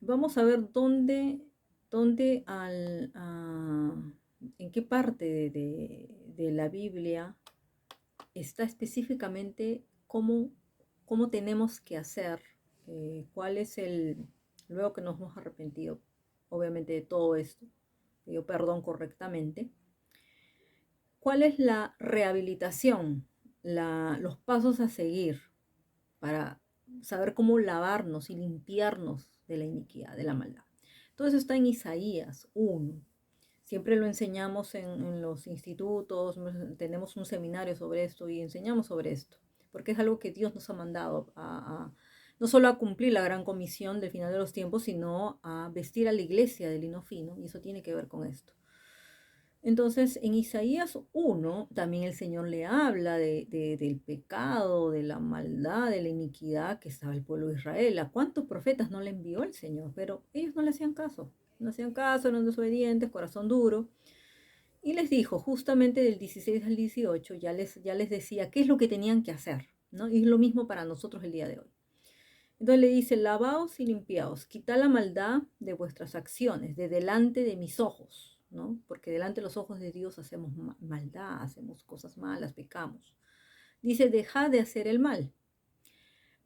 Vamos a ver en qué parte de la Biblia está específicamente cómo tenemos que hacer, cuál es luego que nos hemos arrepentido, obviamente, de todo esto, pidió perdón correctamente, cuál es la rehabilitación, los pasos a seguir para saber cómo lavarnos y limpiarnos de la iniquidad, de la maldad. Todo eso está en Isaías 1. Siempre lo enseñamos en los institutos, tenemos un seminario sobre esto y enseñamos sobre esto, porque es algo que Dios nos ha mandado no solo a cumplir la gran comisión del final de los tiempos, sino a vestir a la iglesia de lino fino, y eso tiene que ver con esto. Entonces, en Isaías 1 también el Señor le habla del pecado, de la maldad, de la iniquidad que estaba el pueblo de Israel. ¿A cuántos profetas no le envió el Señor? Pero ellos no le hacían caso. No hacían caso, eran desobedientes, corazón duro. Y les dijo, justamente del 16 al 18, ya les decía qué es lo que tenían que hacer, ¿no? Y es lo mismo para nosotros el día de hoy. Entonces le dice, lavaos y limpiaos, quitad la maldad de vuestras acciones, de delante de mis ojos, ¿no? Porque delante de los ojos de Dios hacemos maldad, hacemos cosas malas, pecamos. Dice, dejad de hacer el mal,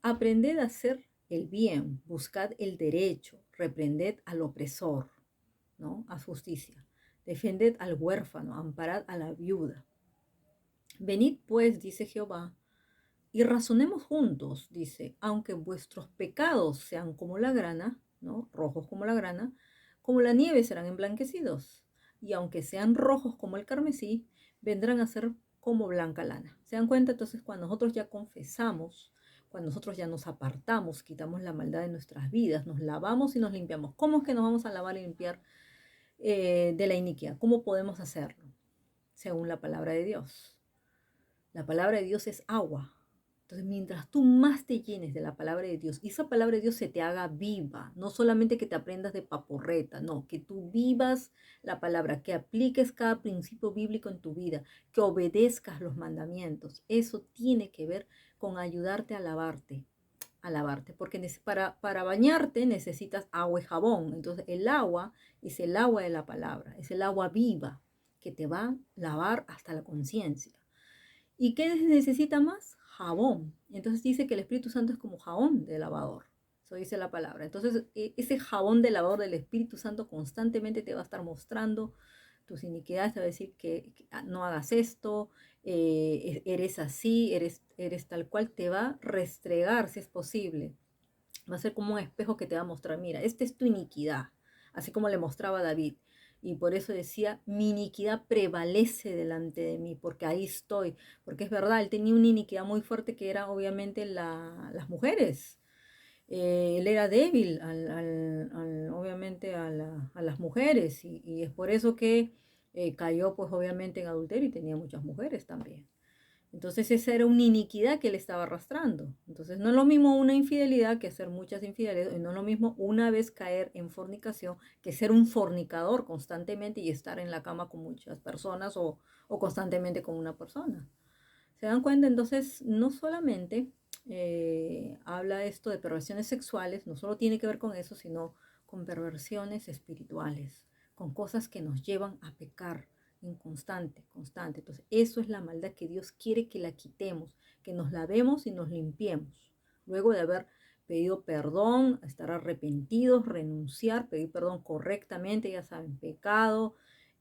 aprended a hacer el bien, buscad el derecho, reprended al opresor, ¿no? Haz justicia, defended al huérfano, amparad a la viuda. Venid pues, dice Jehová, y razonemos juntos, dice, aunque vuestros pecados sean como la grana, ¿no? Rojos como la nieve serán emblanquecidos. Y aunque sean rojos como el carmesí, vendrán a ser como blanca lana. ¿Se dan cuenta? Entonces, cuando nosotros ya confesamos, cuando nosotros ya nos apartamos, quitamos la maldad de nuestras vidas, nos lavamos y nos limpiamos. ¿Cómo es que nos vamos a lavar y limpiar de la iniquidad? ¿Cómo podemos hacerlo? Según la palabra de Dios. La palabra de Dios es agua. Entonces, mientras tú más te llenes de la palabra de Dios y esa palabra de Dios se te haga viva, no solamente que te aprendas de paporreta, no, que tú vivas la palabra, que apliques cada principio bíblico en tu vida, que obedezcas los mandamientos. Eso tiene que ver con ayudarte a lavarte, porque para bañarte necesitas agua y jabón. Entonces, el agua es el agua de la palabra, es el agua viva que te va a lavar hasta la conciencia. ¿Y qué necesita más? Jabón. Entonces dice que el Espíritu Santo es como jabón de lavador. Eso dice la palabra. Entonces ese jabón de lavador del Espíritu Santo constantemente te va a estar mostrando tus iniquidades, te va a decir que no hagas esto, eres así, eres tal cual, te va a restregar si es posible. Va a ser como un espejo que te va a mostrar, mira, esta es tu iniquidad, así como le mostraba a David. Y por eso decía, mi iniquidad prevalece delante de mí, porque ahí estoy. Porque es verdad, él tenía una iniquidad muy fuerte que era obviamente las mujeres. Él era débil, obviamente, a las mujeres. Y es por eso que cayó, pues obviamente, en adulterio y tenía muchas mujeres también. Entonces esa era una iniquidad que él estaba arrastrando. Entonces no es lo mismo una infidelidad que hacer muchas infidelidades, y no es lo mismo una vez caer en fornicación que ser un fornicador constantemente y estar en la cama con muchas personas o constantemente con una persona. ¿Se dan cuenta? Entonces no solamente habla esto de perversiones sexuales, no solo tiene que ver con eso, sino con perversiones espirituales, con cosas que nos llevan a pecar inconstante, constante. Entonces, eso es la maldad que Dios quiere que la quitemos, que nos lavemos y nos limpiemos. Luego de haber pedido perdón, estar arrepentidos, renunciar, pedir perdón correctamente, ya saben, pecado,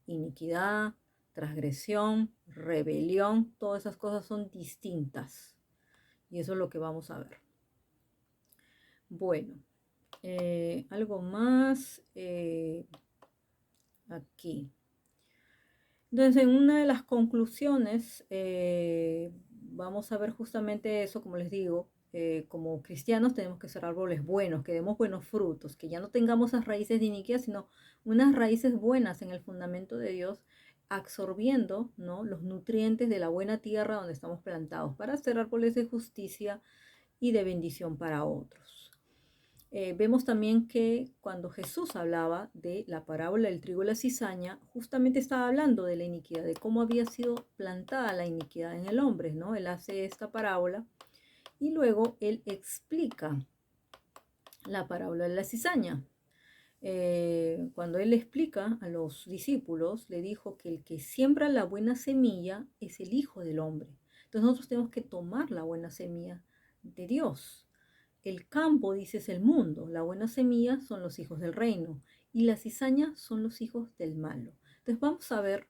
iniquidad, transgresión, rebelión, todas esas cosas son distintas. Y eso es lo que vamos a ver. Bueno, algo más aquí. Entonces, en una de las conclusiones vamos a ver justamente eso, como les digo, como cristianos tenemos que ser árboles buenos, que demos buenos frutos, que ya no tengamos esas raíces de iniquidad, sino unas raíces buenas en el fundamento de Dios, absorbiendo, ¿no?, los nutrientes de la buena tierra donde estamos plantados, para ser árboles de justicia y de bendición para otros. Vemos también que cuando Jesús hablaba de la parábola del trigo y la cizaña, justamente estaba hablando de la iniquidad, de cómo había sido plantada la iniquidad en el hombre, ¿no? Él hace esta parábola y luego él explica la parábola de la cizaña. Cuando él explica a los discípulos, le dijo que el que siembra la buena semilla es el Hijo del Hombre. Entonces nosotros tenemos que tomar la buena semilla de Dios. El campo, dice, es el mundo. La buena semilla son los hijos del reino y la cizaña son los hijos del malo. Entonces vamos a ver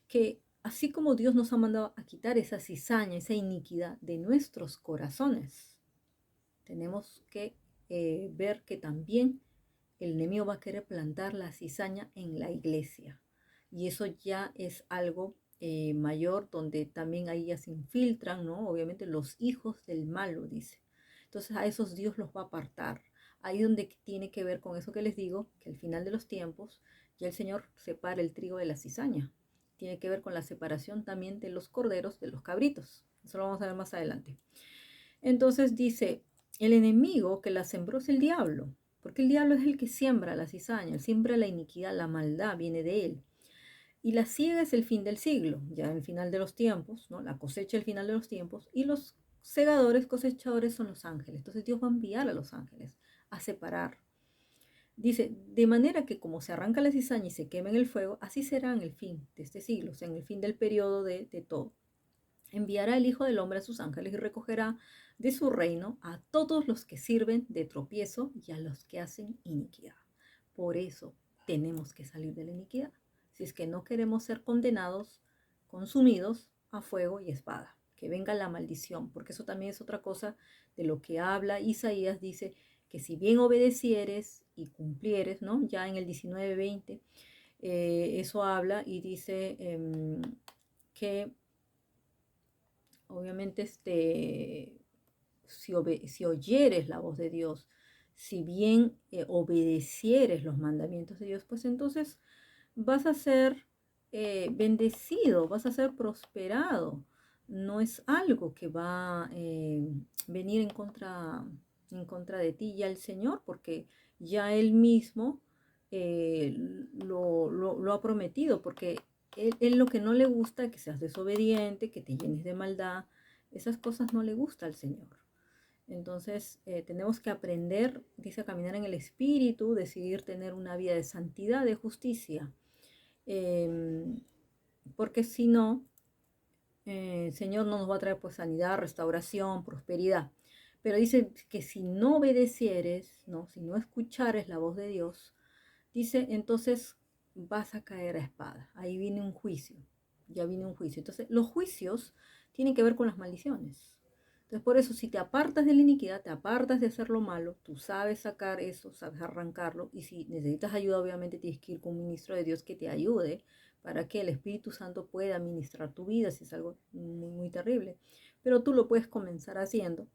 que así como Dios nos ha mandado a quitar esa cizaña, esa iniquidad de nuestros corazones, tenemos que ver que también el enemigo va a querer plantar la cizaña en la iglesia. Y eso ya es algo mayor, donde también ahí ya se infiltran, ¿no? Obviamente los hijos del malo, dice. Entonces a esos Dios los va a apartar. Ahí donde tiene que ver con eso que les digo, que al final de los tiempos ya el Señor separa el trigo de la cizaña. Tiene que ver con la separación también de los corderos de los cabritos. Eso lo vamos a ver más adelante. Entonces dice, el enemigo que la sembró es el diablo, porque el diablo es el que siembra la cizaña, él siembra la iniquidad, la maldad viene de él. Y la siega es el fin del siglo, ya el final de los tiempos, ¿no? La cosecha el final de los tiempos, y los segadores, cosechadores son los ángeles. Entonces Dios va a enviar a los ángeles a separar. Dice, de manera que como se arranca la cizaña y se quema en el fuego, así será en el fin de este siglo, o sea, en el fin del periodo de todo. Enviará el Hijo del Hombre a sus ángeles y recogerá de su reino a todos los que sirven de tropiezo y a los que hacen iniquidad. Por eso tenemos que salir de la iniquidad, si es que no queremos ser condenados, consumidos a fuego y espada, que venga la maldición, porque eso también es otra cosa de lo que habla Isaías. Dice que si bien obedecieres y cumplieres, ¿no? Ya en el 19:20, eso habla y dice que obviamente si oyeres la voz de Dios, si bien obedecieres los mandamientos de Dios, pues entonces vas a ser bendecido, vas a ser prosperado. No es algo que va a venir en contra de ti ya el Señor, porque ya Él mismo lo ha prometido, porque él lo que no le gusta es que seas desobediente, que te llenes de maldad. Esas cosas no le gusta al Señor. Entonces tenemos que aprender, dice, a caminar en el Espíritu, decidir tener una vida de santidad, de justicia. Porque si no, el Señor no nos va a traer pues sanidad, restauración, prosperidad. Pero dice que si no obedecieres, ¿no? Si no escuchares la voz de Dios, dice, entonces vas a caer a espada. Ahí viene un juicio. Ya viene un juicio. Entonces, los juicios tienen que ver con las maldiciones. Entonces, por eso, si te apartas de la iniquidad, te apartas de hacer lo malo, tú sabes sacar eso, sabes arrancarlo. Y si necesitas ayuda, obviamente tienes que ir con un ministro de Dios que te ayude para que el Espíritu Santo pueda ministrar tu vida, si es algo muy, muy terrible. Pero tú lo puedes comenzar haciendo,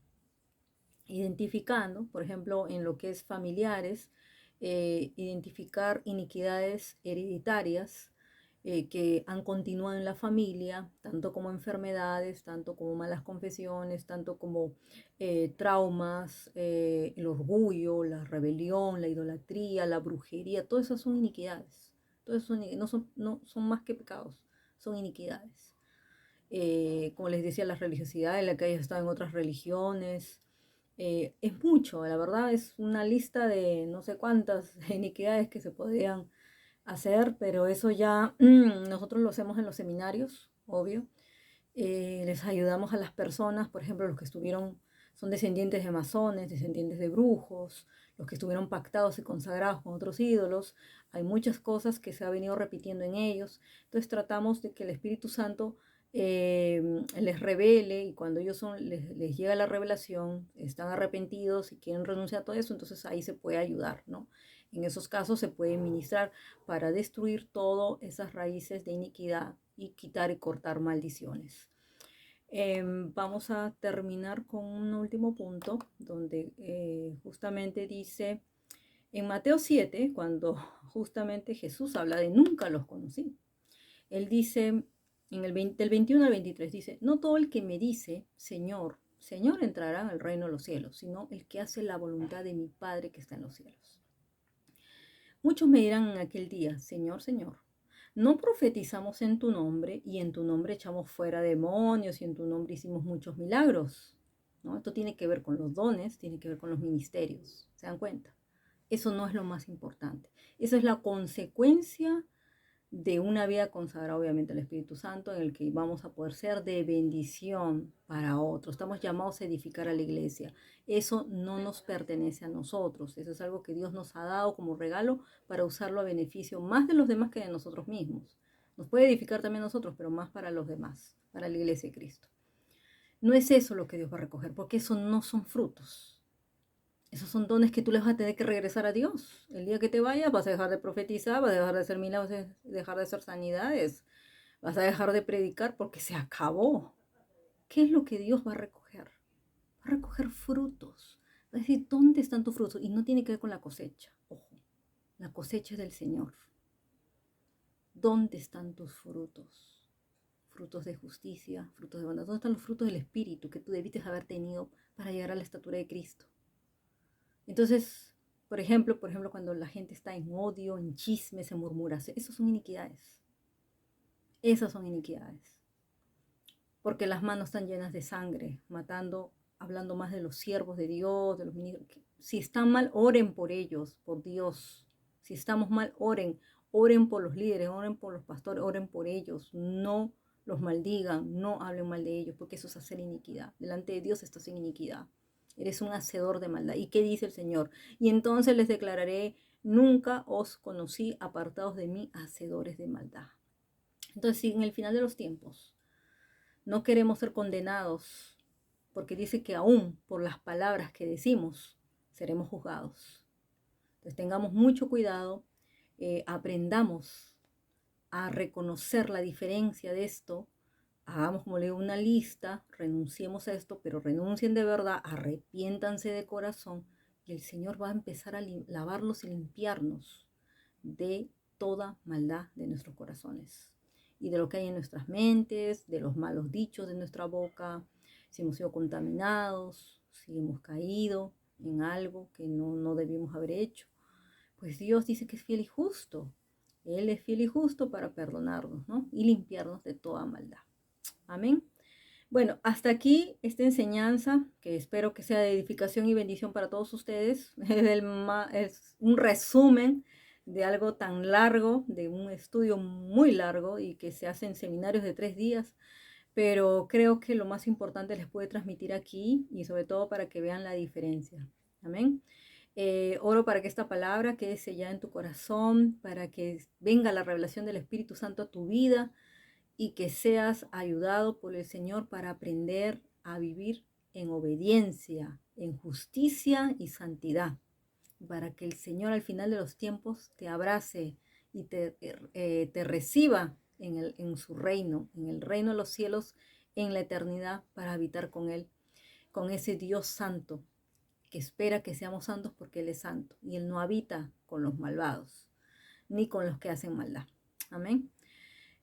identificando, por ejemplo, en lo que es familiares, identificar iniquidades hereditarias que han continuado en la familia, tanto como enfermedades, tanto como malas confesiones, tanto como traumas, el orgullo, la rebelión, la idolatría, la brujería. Todas esas son iniquidades. Todas son, no son más que pecados, son iniquidades. Como les decía, la religiosidad en la que hayas estado en otras religiones, es mucho, la verdad es una lista de no sé cuántas iniquidades que se podrían hacer, pero eso ya nosotros lo hacemos en los seminarios, obvio. Les ayudamos a las personas, por ejemplo, los que son descendientes de masones, descendientes de brujos, los que estuvieron pactados y consagrados con otros ídolos. Hay muchas cosas que se ha venido repitiendo en ellos. Entonces tratamos de que el Espíritu Santo les revele, y cuando les llega la revelación, están arrepentidos y quieren renunciar a todo eso, entonces ahí se puede ayudar, ¿no? En esos casos se puede ministrar para destruir todas esas raíces de iniquidad y quitar y cortar maldiciones. Vamos a terminar con un último punto donde justamente dice en Mateo 7, cuando justamente Jesús habla de nunca los conocí. Él dice, del 21 al 23, dice, no todo el que me dice, Señor, Señor, entrará al reino de los cielos, sino el que hace la voluntad de mi Padre que está en los cielos. Muchos me dirán en aquel día, Señor, Señor, no profetizamos en tu nombre y en tu nombre echamos fuera demonios y en tu nombre hicimos muchos milagros. ¿No? Esto tiene que ver con los dones, tiene que ver con los ministerios. ¿Se dan cuenta? Eso no es lo más importante. Eso es la consecuencia de una vida consagrada obviamente al Espíritu Santo, en el que vamos a poder ser de bendición para otros. Estamos llamados a edificar a la iglesia. Eso no nos pertenece a nosotros. Eso es algo que Dios nos ha dado como regalo para usarlo a beneficio más de los demás que de nosotros mismos. Nos puede edificar también a nosotros, pero más para los demás, para la iglesia de Cristo. No es eso lo que Dios va a recoger, porque eso no son frutos. Esos son dones que tú les vas a tener que regresar a Dios. El día que te vayas vas a dejar de profetizar, vas a dejar de hacer milagros, vas a dejar de hacer sanidades, vas a dejar de predicar porque se acabó. ¿Qué es lo que Dios va a recoger? Va a recoger frutos. Va a decir, ¿dónde están tus frutos? Y no tiene que ver con la cosecha. Ojo, la cosecha es del Señor. ¿Dónde están tus frutos? Frutos de justicia, frutos de bondad. ¿Dónde están los frutos del Espíritu que tú debiste haber tenido para llegar a la estatura de Cristo? Entonces, por ejemplo, cuando la gente está en odio, en chismes, en murmuración, esas son iniquidades. Esas son iniquidades. Porque las manos están llenas de sangre, matando, hablando más de los siervos de Dios, de los ministros. Si están mal, oren por ellos, por Dios. Si estamos mal, oren. Oren por los líderes, oren por los pastores, oren por ellos. No los maldigan, no hablen mal de ellos, porque eso es hacer iniquidad. Delante de Dios estás en iniquidad. Eres un hacedor de maldad. ¿Y qué dice el Señor? Y entonces les declararé, nunca os conocí, apartados de mí, hacedores de maldad. Entonces, si en el final de los tiempos no queremos ser condenados, porque dice que aún por las palabras que decimos, seremos juzgados. Entonces, tengamos mucho cuidado, aprendamos a reconocer la diferencia de esto. Hagamos, como le digo, una lista, renunciemos a esto, pero renuncien de verdad, arrepiéntanse de corazón y el Señor va a empezar a lavarnos y limpiarnos de toda maldad de nuestros corazones y de lo que hay en nuestras mentes, de los malos dichos de nuestra boca, si hemos sido contaminados, si hemos caído en algo que no debimos haber hecho. Pues Dios dice que es fiel y justo. Él es fiel y justo para perdonarnos, ¿no? Y limpiarnos de toda maldad. Amén. Bueno, hasta aquí esta enseñanza, que espero que sea de edificación y bendición para todos ustedes. Es un resumen de algo tan largo, de un estudio muy largo y que se hace en seminarios de 3 días. Pero creo que lo más importante les puede transmitir aquí y sobre todo para que vean la diferencia. Amén. Oro para que esta palabra quede sellada en tu corazón, para que venga la revelación del Espíritu Santo a tu vida y que seas ayudado por el Señor para aprender a vivir en obediencia, en justicia y santidad, para que el Señor al final de los tiempos te abrace y te reciba en su reino, en el reino de los cielos, en la eternidad, para habitar con Él, con ese Dios santo, que espera que seamos santos porque Él es santo y Él no habita con los malvados, ni con los que hacen maldad. Amén.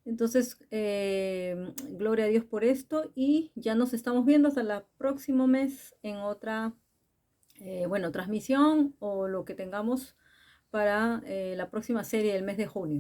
Entonces, gloria a Dios por esto y ya nos estamos viendo hasta el próximo mes en otra, transmisión o lo que tengamos para la próxima serie del mes de junio.